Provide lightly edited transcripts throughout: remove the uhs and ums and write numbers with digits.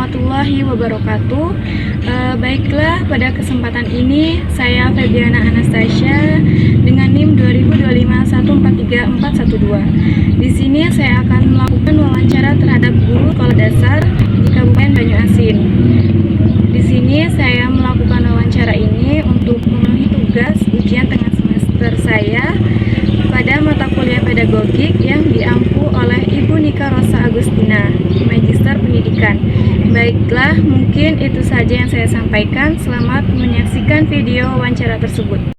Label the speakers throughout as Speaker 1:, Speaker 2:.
Speaker 1: warahmatullahi wabarakatuh. Baiklah, pada kesempatan ini saya Febiana Anastasia dengan NIM 2025143412. Di sini saya akan melakukan wawancara terhadap guru sekolah dasar di Kabupaten Banyuasin. Di sini saya melakukan wawancara ini untuk memenuhi tugas ujian tengah semester saya pada mata kuliah pedagogik yang diampu oleh Ibu Nika Rosa Agustina, Magister Pendidikan. Baiklah, mungkin itu saja yang saya sampaikan. Selamat menyaksikan video wawancara tersebut.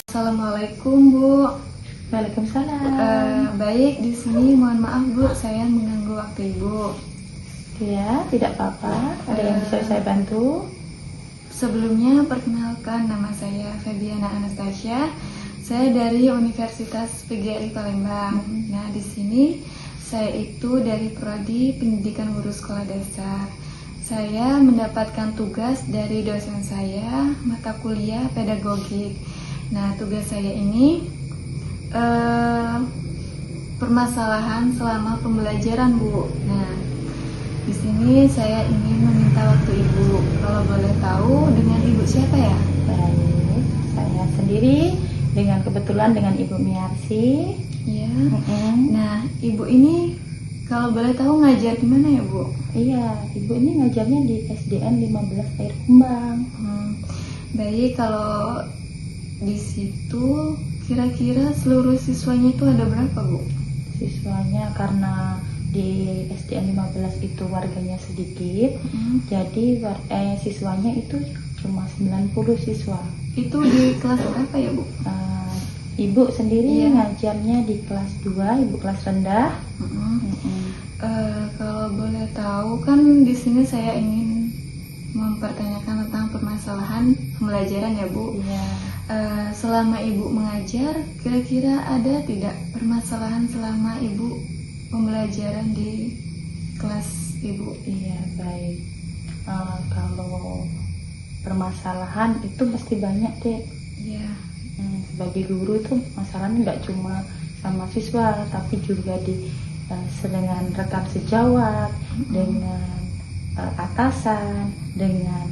Speaker 1: Assalamualaikum, Bu.
Speaker 2: Waalaikumsalam.
Speaker 1: Baik, di sini mohon maaf, Bu, saya mengganggu waktu Ibu.
Speaker 2: Ya, tidak apa-apa. Ada yang bisa saya bantu?
Speaker 1: Sebelumnya, perkenalkan, nama saya Febiana Anastasia. Saya dari Universitas PGRI Palembang. Nah, di sini saya itu dari Prodi Pendidikan Guru Sekolah Dasar. Saya mendapatkan tugas dari dosen saya, mata kuliah pedagogik. Nah, tugas saya ini permasalahan selama pembelajaran, Bu. Nah, di sini saya ingin meminta waktu Ibu. Kalau boleh tahu, dengan Ibu siapa ya?
Speaker 2: Baik, saya sendiri kebetulan dengan Ibu Miarsi.
Speaker 1: Iya. Nah, Ibu ini kalau boleh tahu ngajar di mana ya, Bu?
Speaker 2: Iya, Ibu ini ngajarnya di SDN 15 Air Kumbang.
Speaker 1: Baik, kalau di situ kira-kira seluruh siswanya itu ada berapa, Bu?
Speaker 2: Siswanya karena di SDN 15 itu warganya sedikit, jadi siswanya itu cuma 90 siswa.
Speaker 1: Itu di kelas berapa ya, Bu?
Speaker 2: Ibu sendiri ngajarnya di kelas 2, Ibu kelas rendah.
Speaker 1: Kalau boleh tahu, kan di sini saya ingin mempertanyakan tentang permasalahan pembelajaran ya, Bu.
Speaker 2: Iya.
Speaker 1: Selama Ibu mengajar, kira-kira ada tidak permasalahan selama Ibu pembelajaran di kelas Ibu?
Speaker 2: Iya, baik. Kalau permasalahan itu pasti banyak, Dek.
Speaker 1: Iya.
Speaker 2: Sebagai guru itu masalahnya nggak cuma sama siswa, tapi juga dengan rekan sejawat, dengan atasan, dengan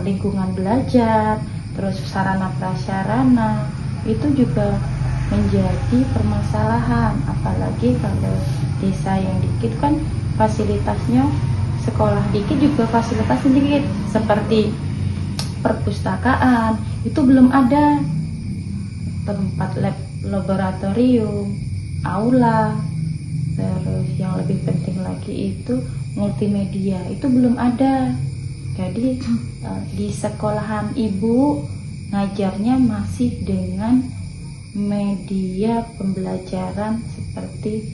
Speaker 2: lingkungan belajar, terus sarana prasarana itu juga menjadi permasalahan. Apalagi kalau desa yang dikit kan fasilitasnya, sekolah dikit juga fasilitasnya dikit, seperti perpustakaan itu belum ada, tempat laboratorium, aula, terus yang lebih penting lagi itu multimedia itu belum ada. Jadi di sekolahan Ibu ngajarnya masih dengan media pembelajaran seperti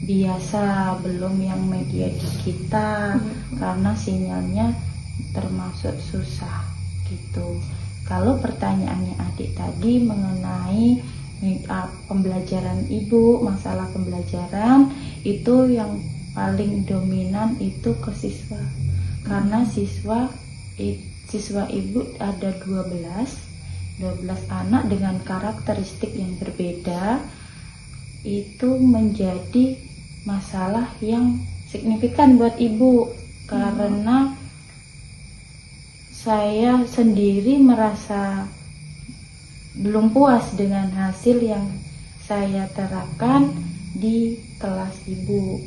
Speaker 2: biasa, belum yang media digital, karena sinyalnya termasuk susah gitu. Kalau pertanyaannya adik tadi mengenai pembelajaran Ibu, masalah pembelajaran itu yang paling dominan itu ke siswa, karena siswa Ibu ada 12 anak dengan karakteristik yang berbeda. Itu menjadi masalah yang signifikan buat Ibu, karena saya sendiri merasa belum puas dengan hasil yang saya terapkan di kelas Ibu.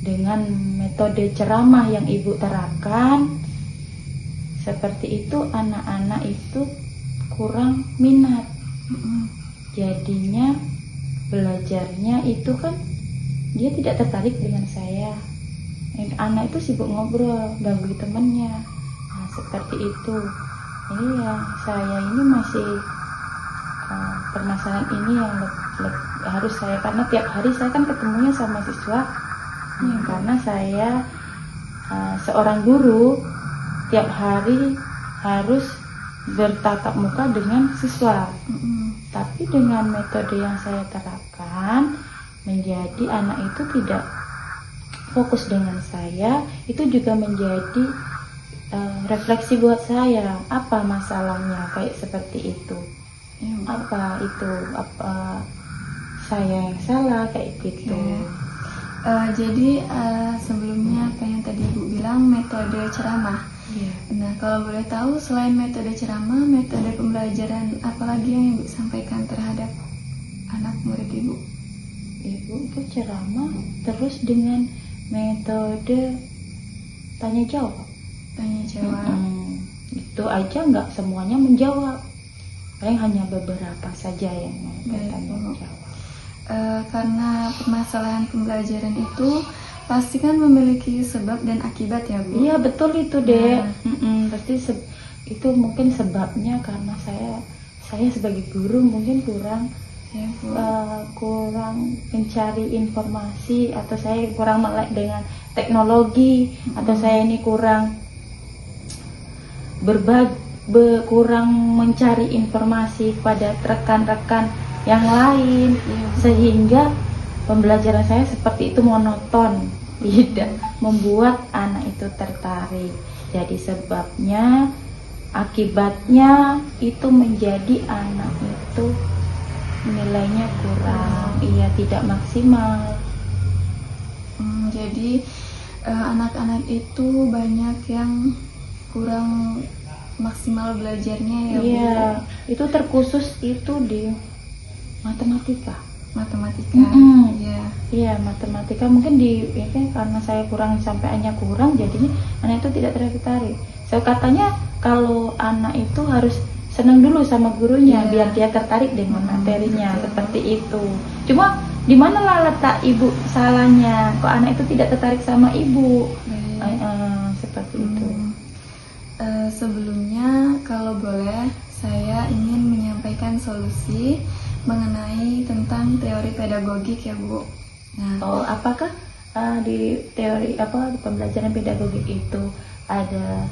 Speaker 2: Dengan metode ceramah yang Ibu terapkan seperti itu, anak-anak itu kurang minat. Jadinya belajarnya itu kan dia tidak tertarik dengan saya. Anak itu sibuk ngobrol, ganggu temannya. Seperti itu. Iya, saya ini masih permasalahan ini yang harus saya, karena tiap hari saya kan ketemunya sama siswa. Karena saya seorang guru, tiap hari harus bertatap muka dengan siswa. Tapi dengan metode yang saya terapkan, menjadi anak itu tidak fokus dengan saya. Itu juga menjadi refleksi buat saya, apa masalahnya kayak seperti itu, apa itu, apa saya yang salah kayak gitu.
Speaker 1: Sebelumnya apa yang tadi Ibu bilang metode ceramah.
Speaker 2: Iya.
Speaker 1: Nah, kalau boleh tahu selain metode ceramah, metode pembelajaran apa lagi yang Ibu sampaikan terhadap anak murid Ibu?
Speaker 2: Ibu itu ceramah terus dengan metode tanya jawab.
Speaker 1: Tanya jawab.
Speaker 2: Itu aja nggak semuanya menjawab, paling hanya beberapa saja yang tanya jawab.
Speaker 1: Karena permasalahan pembelajaran itu pasti kan memiliki sebab dan akibat ya Bu?
Speaker 2: Iya betul itu Dek. Pasti itu mungkin sebabnya karena saya sebagai guru mungkin kurang mencari informasi, atau saya kurang melek dengan teknologi, atau saya ini kurang kurang mencari informasi pada rekan-rekan yang lain, sehingga pembelajaran saya seperti itu monoton, tidak membuat anak itu tertarik. Jadi sebabnya, akibatnya itu menjadi anak itu nilainya kurang, tidak maksimal.
Speaker 1: Jadi anak-anak itu banyak yang kurang maksimal belajarnya ya Bu?
Speaker 2: Iya, itu terkhusus itu di matematika. Iya, matematika mungkin karena saya kurang, sampai hanya kurang, jadinya anak itu tidak tertarik. So katanya kalau anak itu harus senang dulu sama gurunya biar dia tertarik dengan materinya, seperti itu. Cuma di mana lah letak Ibu salahnya? Kok anak itu tidak tertarik sama Ibu? Seperti itu.
Speaker 1: Sebelumnya kalau boleh saya ingin menyampaikan solusi mengenai tentang teori pedagogik ya Bu. Nah,
Speaker 2: Apakah di teori di pembelajaran pedagogik itu ada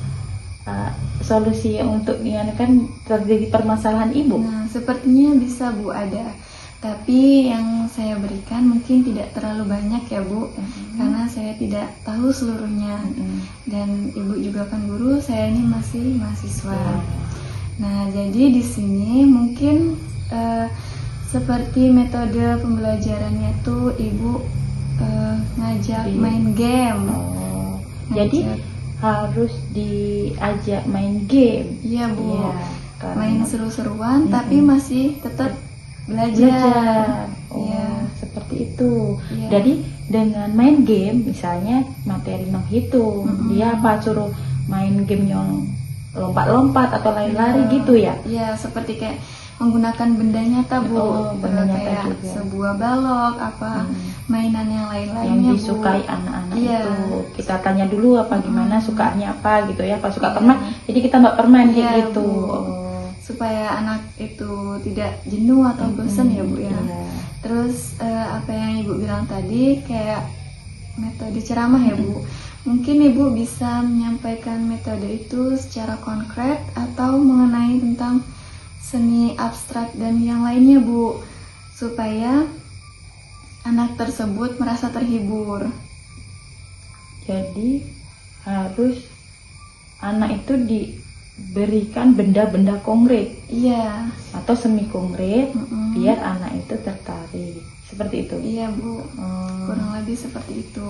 Speaker 2: solusi untuk kan terjadi permasalahan Ibu?
Speaker 1: Nah, sepertinya bisa Bu, ada. Tapi yang saya berikan mungkin tidak terlalu banyak ya Bu, karena saya tidak tahu seluruhnya. Dan Ibu juga kan guru, saya ini masih mahasiswa. Nah, jadi di sini mungkin seperti metode pembelajarannya tuh Ibu ngajak main game.
Speaker 2: Jadi harus diajak main game.
Speaker 1: Iya Bu,
Speaker 2: karena
Speaker 1: main seru-seruan tapi masih tetap belajar.
Speaker 2: Seperti itu. Jadi dengan main game, misalnya materi menghitung, dia suruh main game yang lompat-lompat atau lari-lari gitu ya?
Speaker 1: Iya, seperti kayak menggunakan benda nyata Bu,
Speaker 2: benda nyata
Speaker 1: kayak
Speaker 2: juga.
Speaker 1: sebuah balok, mainan yang lain-lainnya
Speaker 2: yang disukai
Speaker 1: Bu.
Speaker 2: Anak-anak
Speaker 1: Iya.
Speaker 2: itu kita tanya dulu gimana sukanya apa gitu ya. Kalau suka permen, jadi kita mbak permen kayak gitu.
Speaker 1: Supaya anak itu tidak jenuh atau bosan ya Bu ya. Terus apa yang Ibu bilang tadi kayak metode ceramah ya Bu. Mungkin Ibu bisa menyampaikan metode itu secara konkret atau mengenai tentang seni abstrak dan yang lainnya Bu, supaya anak tersebut merasa terhibur.
Speaker 2: Jadi harus anak itu diberikan benda-benda konkret, atau semi konkret, biar anak itu tertarik. Seperti itu.
Speaker 1: Iya Bu, kurang lebih seperti itu.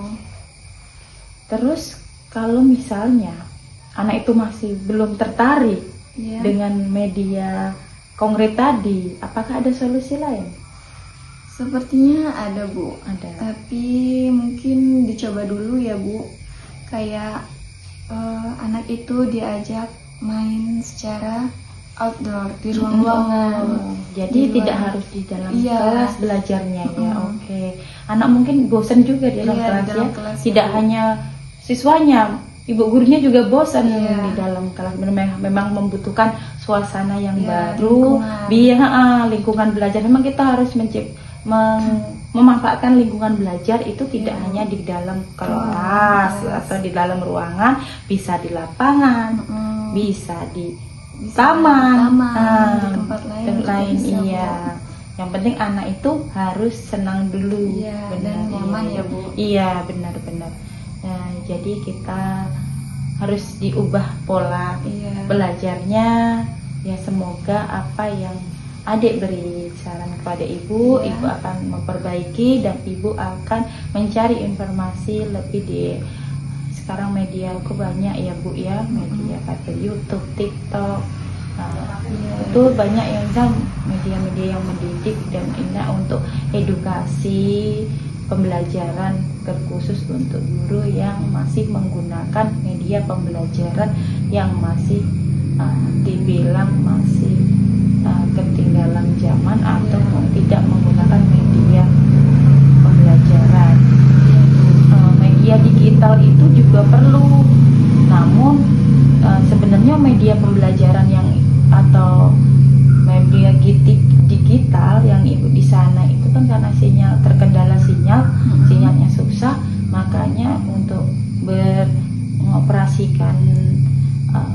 Speaker 2: Terus kalau misalnya anak itu masih belum tertarik dengan media konkret tadi, apakah ada solusi lain?
Speaker 1: Sepertinya ada Bu.
Speaker 2: Ada.
Speaker 1: Tapi mungkin dicoba dulu ya Bu. Kayak anak itu diajak main secara outdoor di ruang-ruangan.
Speaker 2: Jadi tidak harus di dalam kelas belajarnya ya. Oke. Anak mungkin bosan juga di dalam kelas ya. Tidak hanya siswanya, ibu gurunya juga bosan di dalam kelas. Memang membutuhkan suasana yang baru, lingkungan belajar. Memang kita harus memanfaatkan lingkungan belajar itu tidak hanya di dalam kelas atau di dalam ruangan, bisa di lapangan, bisa di taman,
Speaker 1: di tempat lain.
Speaker 2: Yang penting anak itu harus senang dulu,
Speaker 1: dan nyaman ya Bu.
Speaker 2: Iya, benar-benar. Nah, jadi kita harus diubah pola belajarnya. Ya, semoga apa yang adik beri saran kepada ibu,
Speaker 1: Iya.
Speaker 2: ibu akan memperbaiki dan ibu akan mencari informasi lebih di sekarang media ke banyak ya Bu ya, media kayak YouTube, TikTok. Nah, itu banyak yang media-media yang mendidik dan indah untuk edukasi pembelajaran terkhusus untuk guru yang masih menggunakan media pembelajaran yang masih dibilang masih ketinggalan zaman atau tidak menggunakan media pembelajaran. Media digital itu juga perlu, namun sebenarnya media pembelajaran yang atau media digital yang ibu di sana itu kan karena terkendala sinyalnya susah, makanya untuk mengoperasikan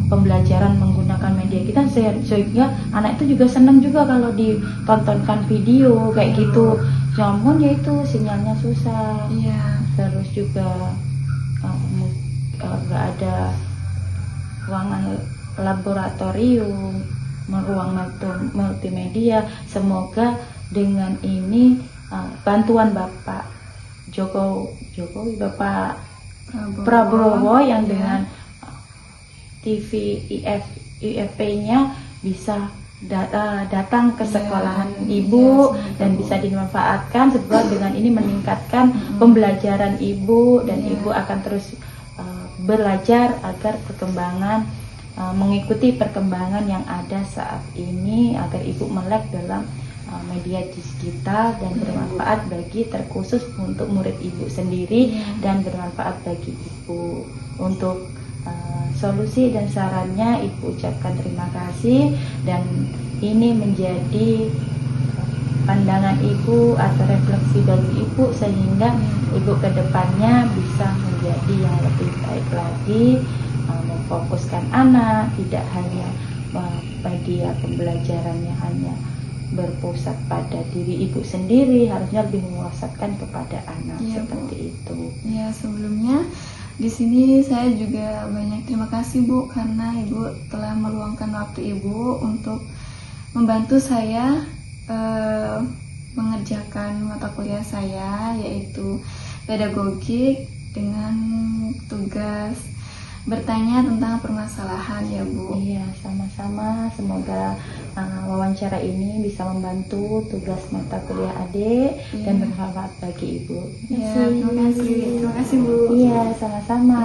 Speaker 2: pembelajaran menggunakan media kita sehingga anak itu juga senang juga kalau ditontonkan video kayak gitu, namun ya itu sinyalnya susah. Terus juga nggak ada ruangan laboratorium, ruang multimedia. Semoga dengan ini bantuan Bapak Jokowi, Bapak Prabowo yang dengan TV IFP-nya bisa datang ke sekolahan ibu dan bisa dimanfaatkan, sebab dengan ini meningkatkan pembelajaran ibu dan ibu akan terus belajar agar perkembangan mengikuti perkembangan yang ada saat ini, agar ibu melek dalam media digital dan bermanfaat bagi terkhusus untuk murid ibu sendiri dan bermanfaat bagi ibu. Untuk solusi dan sarannya ibu ucapkan terima kasih, dan ini menjadi pandangan ibu atau refleksi bagi ibu sehingga ibu kedepannya bisa menjadi yang lebih baik lagi, memfokuskan anak, tidak hanya media pembelajarannya hanya berpusat pada diri ibu sendiri, harusnya lebih memuasatkan kepada anak seperti itu.
Speaker 1: Ya, sebelumnya di sini saya juga banyak terima kasih Bu, karena Ibu telah meluangkan waktu Ibu untuk membantu saya mengerjakan mata kuliah saya, yaitu pedagogik, dengan tugas bertanya tentang permasalahan ya Bu.
Speaker 2: Iya, sama-sama. Semoga wawancara ini bisa membantu tugas mata kuliah adik dan bermanfaat bagi ibu.
Speaker 1: Terima kasih Bu.
Speaker 2: Iya, sama-sama.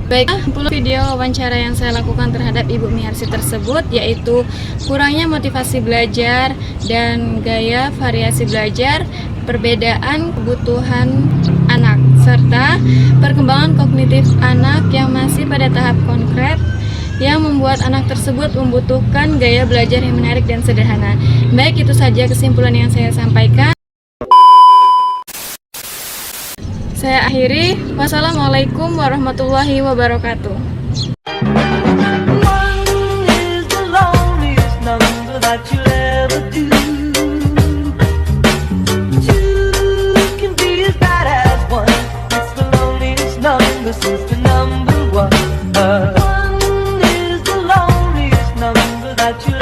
Speaker 1: Baik, video wawancara yang saya lakukan terhadap Ibu Miharsi tersebut yaitu kurangnya motivasi belajar dan gaya variasi belajar, perbedaan kebutuhan anak, serta perkembangan kognitif anak yang masih pada tahap konkret yang membuat anak tersebut membutuhkan gaya belajar yang menarik dan sederhana. Baik, itu saja kesimpulan yang saya sampaikan. Saya akhiri. Wassalamualaikum warahmatullahi wabarakatuh.
Speaker 3: That you